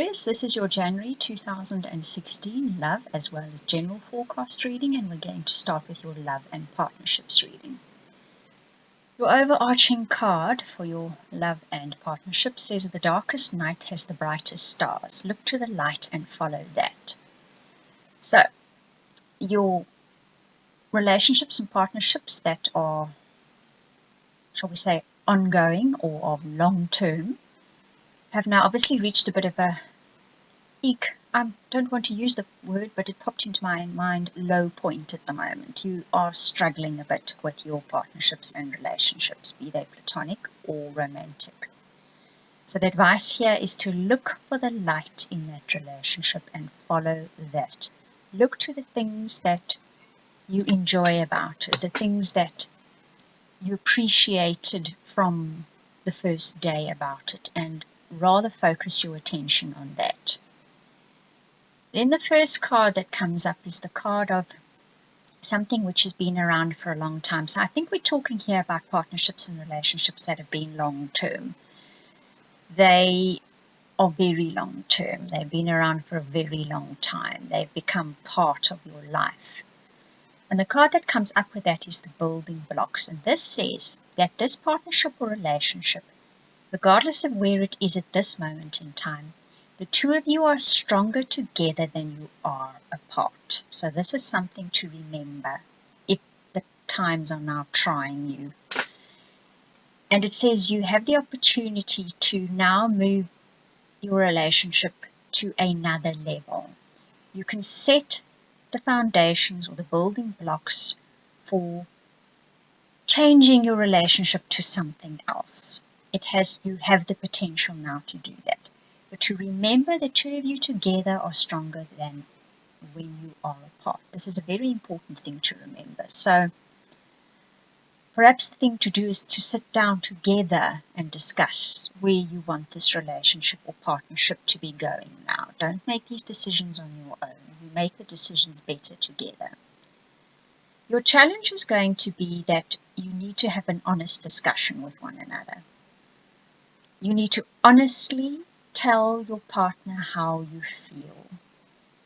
Aquarius, this is your January 2016 love as well as general forecast reading, and we're going to start with your love and partnerships reading. Your overarching card for your love and partnerships says the darkest night has the brightest stars. Look to the light and follow that. So, your relationships and partnerships that are, shall we say, ongoing or of long term have now obviously reached a bit of a peak. I don't want to use the word, but it popped into my mind, low point at the moment. You are struggling a bit with your partnerships and relationships, be they platonic or romantic. So the advice here is to look for the light in that relationship and follow that. Look to the things that you enjoy about it, the things that you appreciated from the first day about it, and rather focus your attention on that. Then the first card that comes up is the card of something which has been around for a long time. So I think we're talking here about partnerships and relationships that have been long term. They are very long term. They've been around for a very long time. They've become part of your life. And the card that comes up with that is the building blocks. And this says that this partnership or relationship, regardless of where it is at this moment in time, the two of you are stronger together than you are apart. So this is something to remember if the times are now trying you. And it says you have the opportunity to now move your relationship to another level. You can set the foundations or the building blocks for changing your relationship to something else. You have the potential now to do that. But to remember the two of you together are stronger than when you are apart. This is a very important thing to remember. So perhaps the thing to do is to sit down together and discuss where you want this relationship or partnership to be going now. Don't make these decisions on your own. You make the decisions better together. Your challenge is going to be that you need to have an honest discussion with one another. You need to honestly tell your partner how you feel.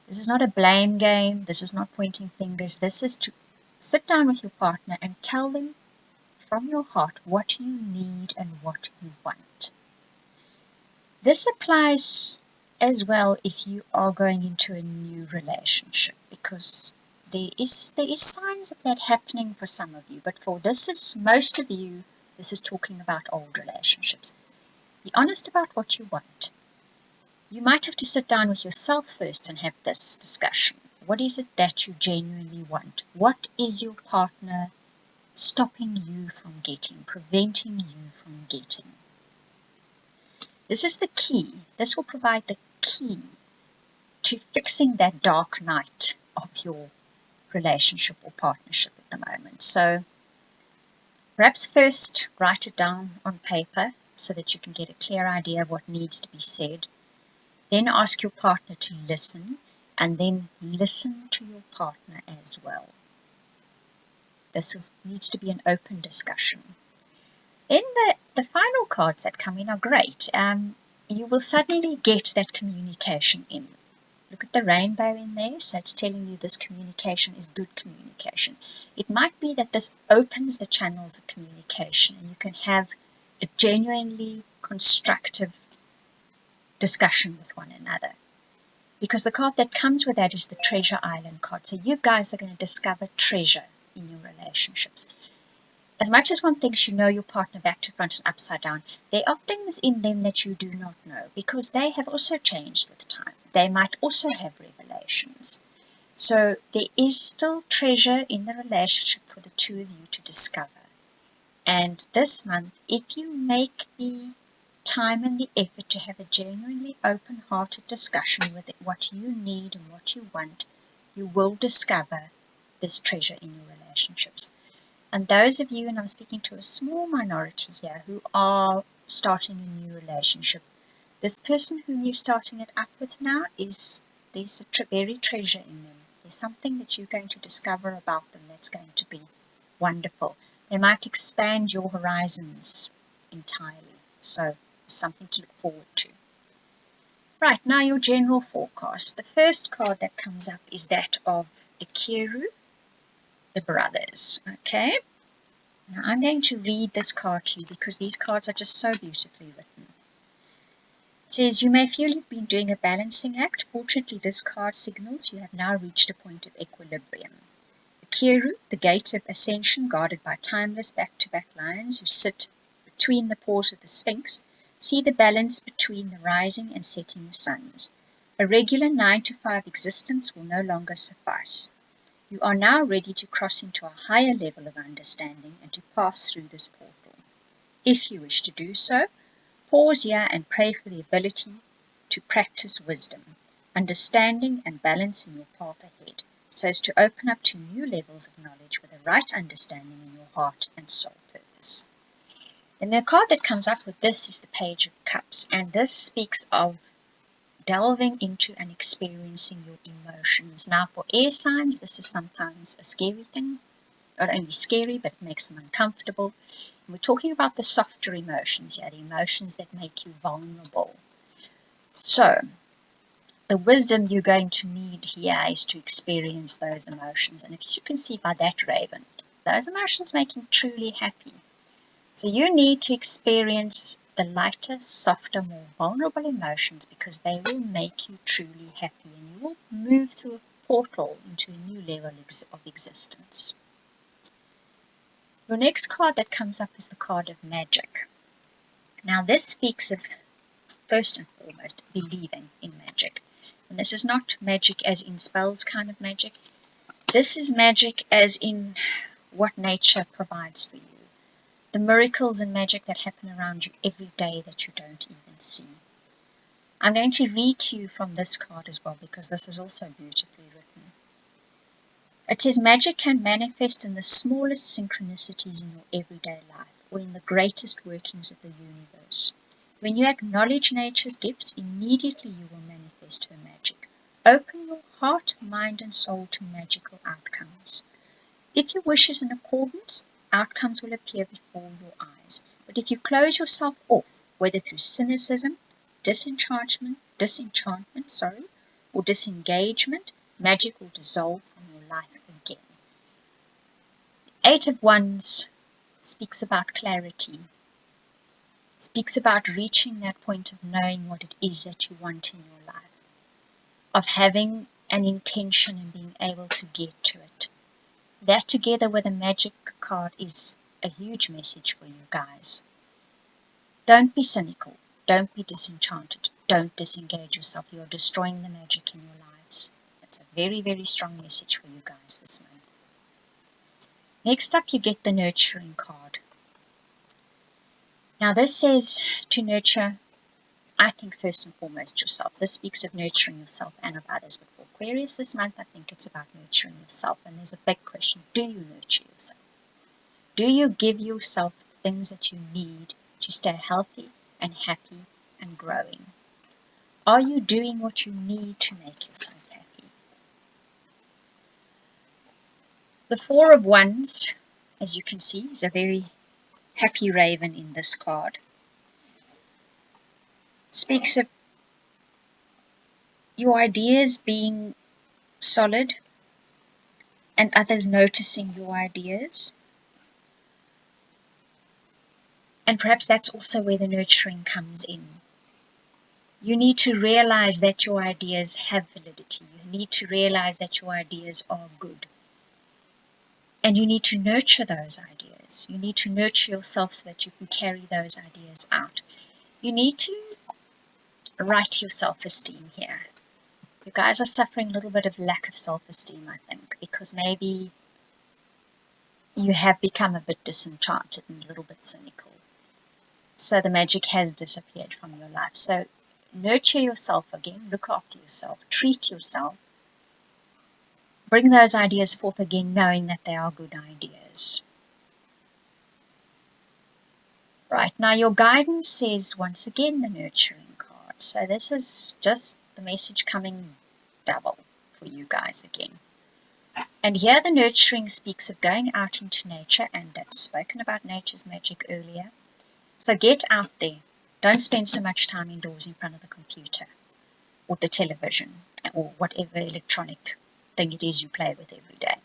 This is not a blame game. This is not pointing fingers. This is to sit down with your partner and tell them from your heart what you need and what you want. This applies as well if you are going into a new relationship, because there is signs of that happening for some of you, but for most of you, this is talking about old relationships. Be honest about what you want. You might have to sit down with yourself first and have this discussion. What is it that you genuinely want? What is your partner stopping you from getting, preventing you from getting? This is the key. This will provide the key to fixing that dark night of your relationship or partnership at the moment. So perhaps first write it down on paper so that you can get a clear idea of what needs to be said. Then ask your partner to listen, and then listen to your partner as well. This needs to be an open discussion. Then the final cards that come in are great. You will suddenly get that communication in. Look at the rainbow in there, so it's telling you this communication is good communication. It might be that this opens the channels of communication and you can have a genuinely constructive discussion with one another. Because the card that comes with that is the Treasure Island card. So you guys are going to discover treasure in your relationships. As much as one thinks you know your partner back to front and upside down, there are things in them that you do not know, because they have also changed with time. They might also have revelations. So there is still treasure in the relationship for the two of you to discover. And this month, if you make the time and the effort to have a genuinely open-hearted discussion with what you need and what you want, you will discover this treasure in your relationships. And those of you, and I'm speaking to a small minority here, who are starting a new relationship, this person whom you're starting it up with now, there's a very treasure in them. There's something that you're going to discover about them that's going to be wonderful. They might expand your horizons entirely. So something to look forward to. Right, now your general forecast. The first card that comes up is that of Aquarius, the brothers. Okay, now I'm going to read this card to you because these cards are just so beautifully written. It says, you may feel you've been doing a balancing act. Fortunately, this card signals you have now reached a point of equilibrium. Aquarius, the gate of ascension guarded by timeless back-to-back lions who sit between the paws of the Sphinx, see the balance between the rising and setting suns. A regular 9-to-5 existence will no longer suffice. You are now ready to cross into a higher level of understanding and to pass through this portal. If you wish to do so, pause here and pray for the ability to practice wisdom, understanding and balance in your path ahead, so as to open up to new levels of knowledge with a right understanding in your heart and soul purpose. And the card that comes up with this is the Page of Cups, and this speaks of delving into and experiencing your emotions. Now, for air signs, this is sometimes a scary thing. Not only scary, but it makes them uncomfortable. And we're talking about the softer emotions here, the emotions that make you vulnerable. So, the wisdom you're going to need here is to experience those emotions. And if you can see by that raven, those emotions make you truly happy. So you need to experience the lighter, softer, more vulnerable emotions because they will make you truly happy and you will move through a portal into a new level of existence. Your next card that comes up is the card of magic. Now this speaks of, first and foremost, believing in magic. And this is not magic as in spells kind of magic. This is magic as in what nature provides for you. The miracles and magic that happen around you every day that you don't even see. I'm going to read to you from this card as well because this is also beautifully written. It says, magic can manifest in the smallest synchronicities in your everyday life or in the greatest workings of the universe. When you acknowledge nature's gifts, immediately you will manifest her magic. Open your heart, mind and soul to magical outcomes. If your wish is in accordance, outcomes will appear before your eyes. But if you close yourself off, whether through cynicism, disenchantment, or disengagement, magic will dissolve from your life again. Eight of Wands speaks about clarity, speaks about reaching that point of knowing what it is that you want in your life, of having an intention and being able to get to it. That together with a magic card is a huge message for you guys. Don't be cynical. Don't be disenchanted. Don't disengage yourself. You're destroying the magic in your lives. That's a very, very strong message for you guys this month. Next up, you get the nurturing card. Now this says to nurture, I think first and foremost yourself. This speaks of nurturing yourself and of others. But for Aquarius this month, I think it's about nurturing yourself. And there's a big question. Do you nurture yourself? Do you give yourself the things that you need to stay healthy and happy and growing? Are you doing what you need to make yourself happy? The Four of Wands, as you can see, is a very happy raven in this card. Speaks of your ideas being solid and others noticing your ideas. And perhaps that's also where the nurturing comes in. You need to realize that your ideas have validity. You need to realize that your ideas are good. And you need to nurture those ideas. You need to nurture yourself so that you can carry those ideas out. You need to right your self-esteem here. You guys are suffering a little bit of lack of self-esteem, I think, because maybe you have become a bit disenchanted and a little bit cynical. So the magic has disappeared from your life. So nurture yourself again, look after yourself, treat yourself. Bring those ideas forth again, knowing that they are good ideas. Right, now your guidance says, once again, the nurturing card. So this is just the message coming double for you guys again. And here the nurturing speaks of going out into nature, and I've spoken about nature's magic earlier. So get out there. Don't spend so much time indoors in front of the computer. or the television, or whatever electronic thing it is you play with every day.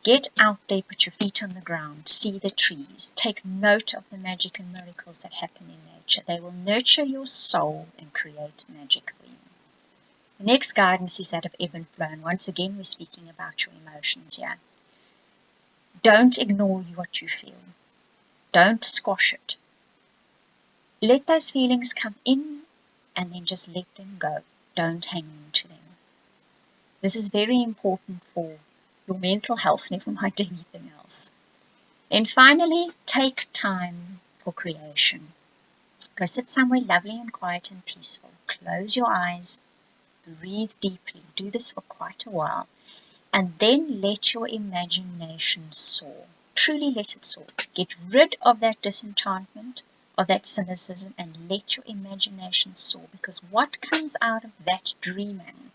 Get out there, put your feet on the ground, see the trees, take note of the magic and miracles that happen in nature. They will nurture your soul and create magic for you. The next guidance is that of ebb and flow, and once again we're speaking about your emotions here. Don't ignore what you feel. Don't squash it. Let those feelings come in and then just let them go. Don't hang on to them. This is very important for your mental health, never mind anything else. And finally, take time for creation. Go sit somewhere lovely and quiet and peaceful. Close your eyes, breathe deeply. Do this for quite a while. And then let your imagination soar. Truly let it soar. Get rid of that disenchantment, of that cynicism, and let your imagination soar. Because what comes out of that dreaming,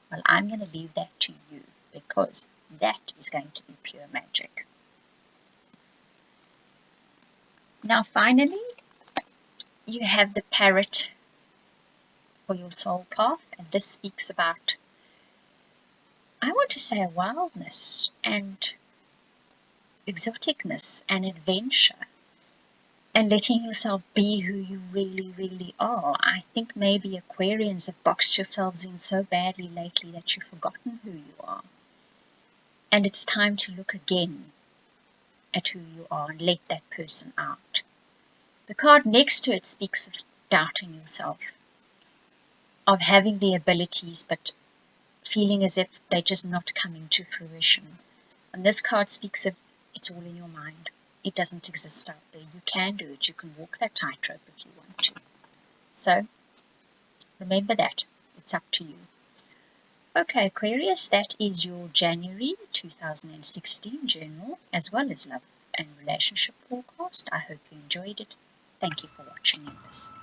well, I'm going to leave that to you, because that is going to be pure magic. Now, finally, you have the parrot for your soul path, and this speaks about, I want to say, wildness and exoticness and adventure, and letting yourself be who you really, really are. I think maybe Aquarians have boxed yourselves in so badly lately that you've forgotten who you are. And it's time to look again at who you are and let that person out. The card next to it speaks of doubting yourself, of having the abilities but feeling as if they're just not coming to fruition. And this card speaks of it's all in your mind. It doesn't exist out there. You can do it. You can walk that tightrope if you want to. So remember that. It's up to you. Okay, Aquarius, that is your January 2016 general as well as love and relationship forecast. I hope you enjoyed it. Thank you for watching this.